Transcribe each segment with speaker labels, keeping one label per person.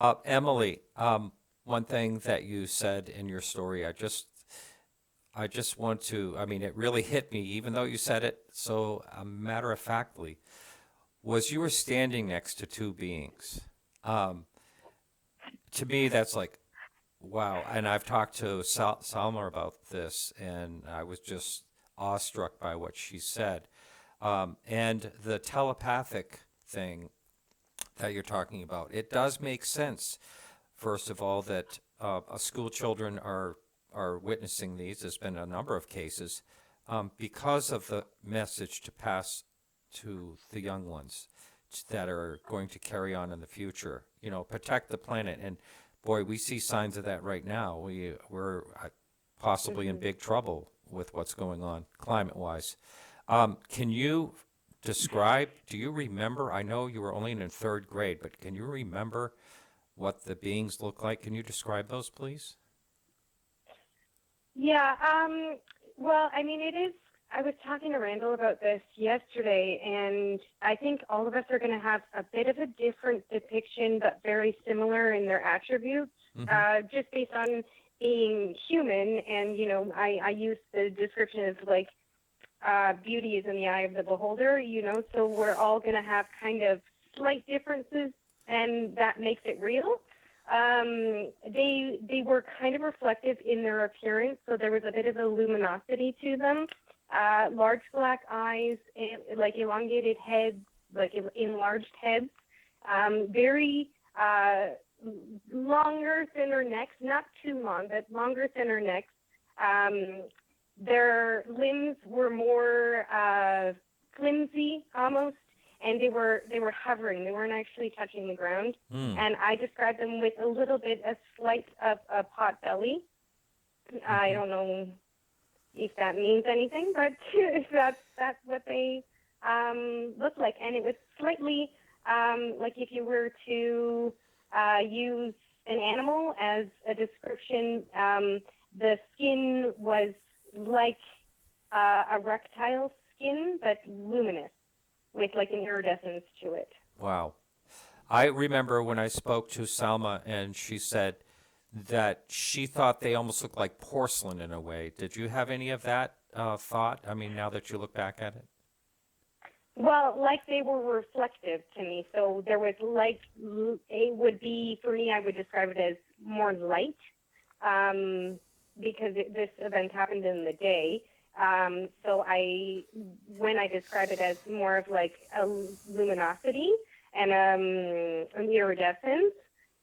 Speaker 1: Emily, one thing that you said in your story, I just want to, I mean, it really hit me, even though you said it so matter of factly, was you were standing next to two beings. Um, to me, that's like, wow. And I've talked to Salma about this, and I was just awestruck by what she said. And the telepathic thing that you're talking about, it does make sense. First of all, that school children are witnessing these. There's been a number of cases because of the message to pass to the young ones that are going to carry on in the future. You know, protect the planet. And boy, we see signs of that right now. We're possibly in
Speaker 2: Hmm.
Speaker 1: big trouble with what's going on climate-wise. Can you describe? Do you remember? I know you were only in third grade, but can you remember what the beings look like? Can you describe those, please?
Speaker 2: Yeah, well, I mean, it is. I was talking to Randall about this yesterday, and I think all of us are going to have a bit of a different depiction, but very similar in their attributes,
Speaker 1: Mm-hmm.
Speaker 2: just based on being human. And, I use the description of like beauty is in the eye of the beholder, so we're all going to have kind of slight differences, and that makes it real. They were kind of reflective in their appearance, so there was a bit of a luminosity to them. Large black eyes, like elongated heads, like enlarged heads. Very longer, thinner necks, not too long, but longer, thinner necks. Um, their limbs were more flimsy almost, and they were hovering. They weren't actually touching the ground.
Speaker 1: Mm.
Speaker 2: And I described them with a little bit, a slight of a pot belly. I
Speaker 1: Mm-hmm.
Speaker 2: don't know if that means anything, but that's what they look like. And it was slightly like if you were to use an animal as a description, the skin was like a reptile skin, but luminous with like an iridescence to it.
Speaker 1: Wow. I remember when I spoke to Salma and she said that she thought they almost looked like porcelain in a way. Did you have any of that thought? I mean, now that you look back at it?
Speaker 2: Well, like they were reflective to me. So there was like, it would be, for me, I would describe it as more light um, because this event happened in the day. When I describe it as more of like a luminosity and an iridescence,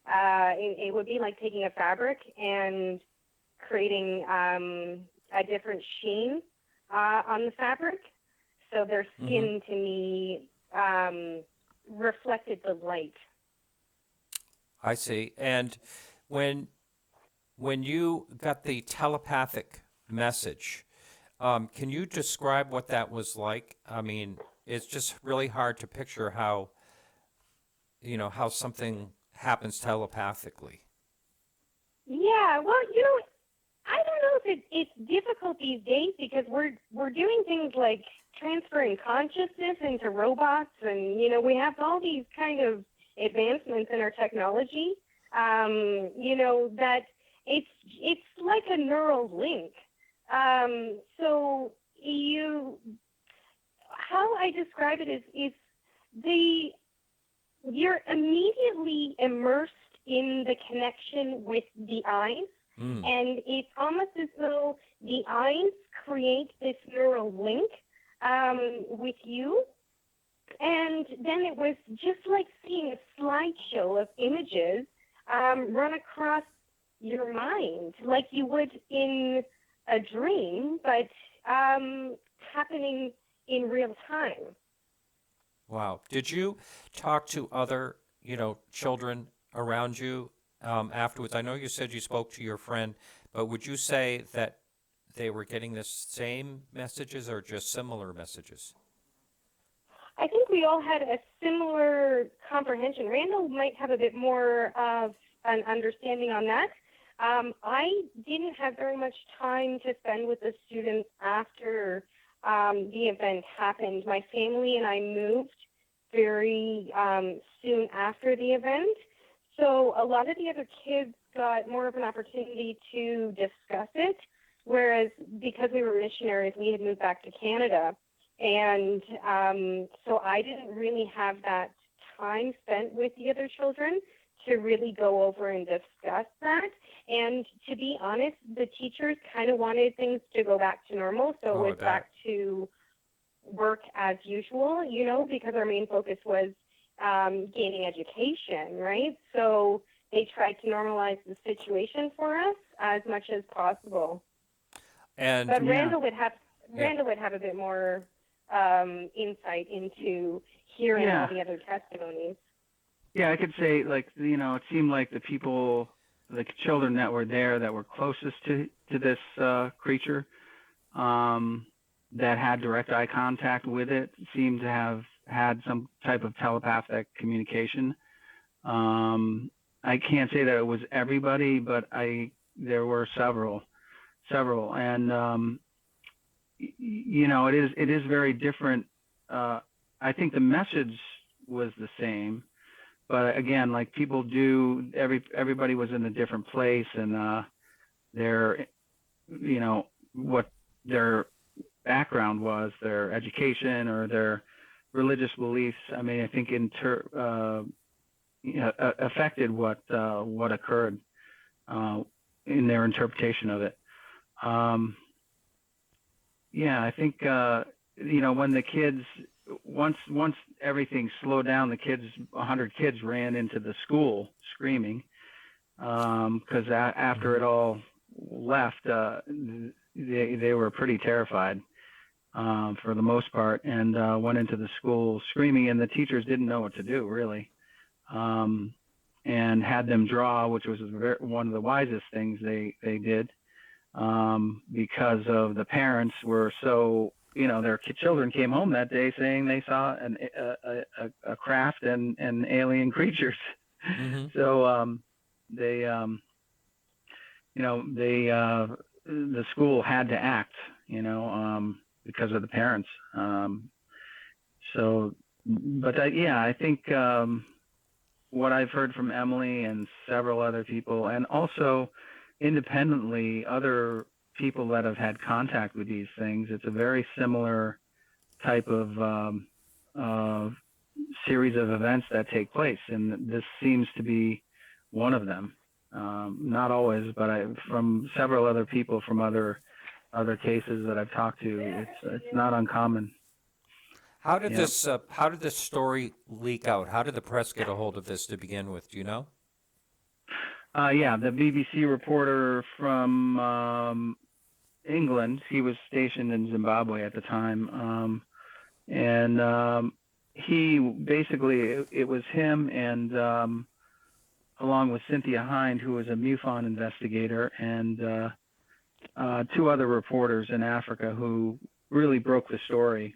Speaker 2: it would be like taking a fabric and creating a different sheen on the fabric. So their
Speaker 1: Mm-hmm.
Speaker 2: skin to me reflected the light.
Speaker 1: I see. And when when you got the telepathic message, can you describe what that was like? I mean, it's just really hard to picture how, how something happens telepathically.
Speaker 2: Yeah, well, I don't know if it's difficult these days because we're doing things like transferring consciousness into robots, and we have all these kind of advancements in our technology. That it's like a neural link. So you how I describe it is the you're immediately immersed in the connection with the eyes,
Speaker 1: Mm.
Speaker 2: and it's almost as though the eyes create this neural link with you. And then it was just like seeing a slideshow of images run across your mind, like you would in a dream, but happening in real time.
Speaker 1: Wow. Did you talk to other, children around you afterwards? I know you said you spoke to your friend, but would you say that they were getting the same messages or just similar messages?
Speaker 2: I think we all had a similar comprehension. Randall might have a bit more of an understanding on that. I didn't have very much time to spend with the students after the event happened. My family and I moved very soon after the event. So a lot of the other kids got more of an opportunity to discuss it, whereas because we were missionaries, we had moved back to Canada. And so I didn't really have that time spent with the other children to really go over and discuss that. And to be honest, the teachers kind of wanted things to go back to normal. So
Speaker 1: Oh, I
Speaker 2: it was
Speaker 1: bet.
Speaker 2: back to work as usual, because our main focus was gaining education, right? So they tried to normalize the situation for us as much as possible.
Speaker 1: And
Speaker 2: But
Speaker 3: Yeah.
Speaker 1: yeah,
Speaker 2: Randall would have a bit more insight into hearing
Speaker 3: Yeah.
Speaker 2: all the other testimonies.
Speaker 3: Yeah, I could say, like, it seemed like the children that were there that were closest to this creature, that had direct eye contact with it, seemed to have had some type of telepathic communication. I can't say that it was everybody, but there were several, and it is very different. I think the message was the same, but again, like people do, everybody was in a different place, and their, what their background was, their education or their religious beliefs. I mean, I think affected what occurred in their interpretation of it. Yeah, I think when the kids, once everything slowed down, 100 kids ran into the school screaming, because after it all left, they were pretty terrified, for the most part, and went into the school screaming, and the teachers didn't know what to do, really, and had them draw, which was one of the wisest things they did, because of the parents were so, their children came home that day saying they saw a craft and alien creatures.
Speaker 1: hmm
Speaker 3: So they the school had to act, because of the parents. I think what I've heard from Emily and several other people, and also independently other people that have had contact with these things, it's a very similar type of series of events that take place, and this seems to be one of them. Not always, but from several other people from other cases that I've talked to, it's not uncommon.
Speaker 1: how did
Speaker 3: Yeah.
Speaker 1: this story leak out? How did the press get a hold of this to begin with? Do you know?
Speaker 3: Yeah, the BBC reporter from England, he was stationed in Zimbabwe at the time, and he basically, it was him and along with Cynthia Hind, who was a MUFON investigator, and two other reporters in Africa who really broke the story.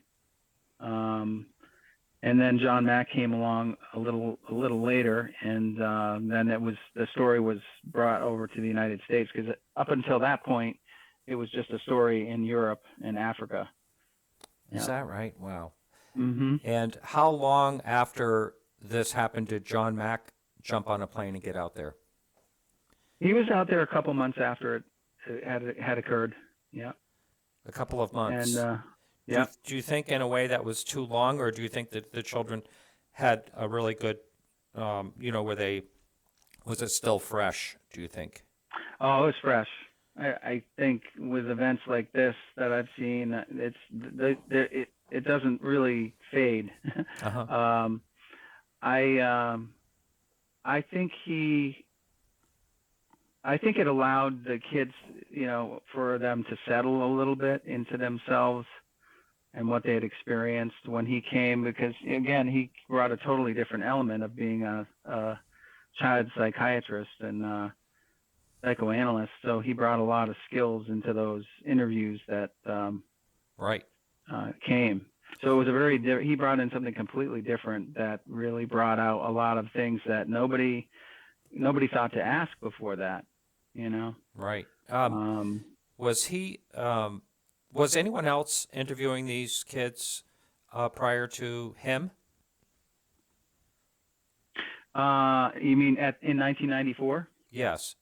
Speaker 3: And then John Mack came along a little later, and then the story was brought over to the United States, because up until that point, it was just a story in Europe and Africa.
Speaker 1: Is
Speaker 3: Yeah.
Speaker 1: that right? Wow.
Speaker 3: Mm-hmm.
Speaker 1: And how long after this happened did John Mack jump on a plane and get out there?
Speaker 3: He was out there a couple months after it had occurred. Yeah.
Speaker 1: A couple of months.
Speaker 3: And
Speaker 1: Do you think in a way that was too long, or do you think that the children had a really good, was it still fresh, do you think?
Speaker 3: Oh, it's fresh. I think with events like this that I've seen, it doesn't really fade.
Speaker 1: Uh-huh.
Speaker 3: I think it allowed the kids, for them to settle a little bit into themselves and what they had experienced when he came, because again, he brought a totally different element of being a child psychiatrist and psychoanalyst. So he brought a lot of skills into those interviews that
Speaker 1: Right.
Speaker 3: came. So it was he brought in something completely different that really brought out a lot of things that nobody thought to ask before that,
Speaker 1: Right. Was anyone else interviewing these kids prior to him?
Speaker 3: You mean in 1994?
Speaker 1: Yes.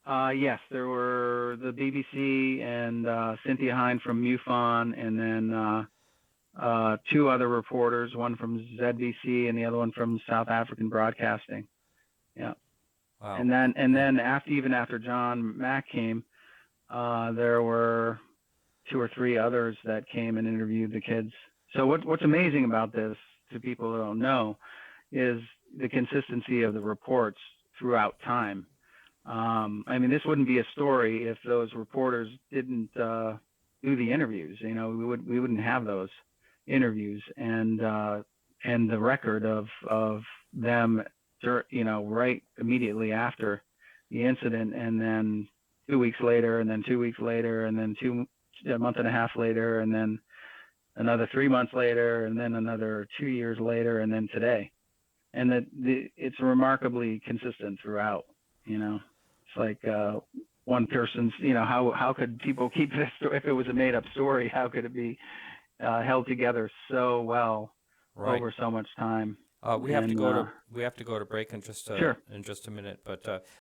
Speaker 3: Yes, there were the BBC and Cynthia Hine from MUFON, and then two other reporters, one from ZBC and the other one from South African Broadcasting. Yeah,
Speaker 1: Wow.
Speaker 3: and then after John Mack came, there were two or three others that came and interviewed the kids. So what's amazing about this, to people who don't know, is the consistency of the reports throughout time. I mean, this wouldn't be a story if those reporters didn't do the interviews. You know, we wouldn't have those interviews, and the record of them, you know, right immediately after the incident, and then 2 weeks later, and then 2 weeks later, and then a month and a half later, and then another 3 months later, and then another 2 years later, and then today. And it's remarkably consistent throughout. You know, it's like one person's. You know, how could people keep this if it was a made up story? How could it be held together so well
Speaker 1: Right.
Speaker 3: over so much time?
Speaker 1: We have to
Speaker 3: And,
Speaker 1: go to break in
Speaker 3: sure.
Speaker 1: just a minute, but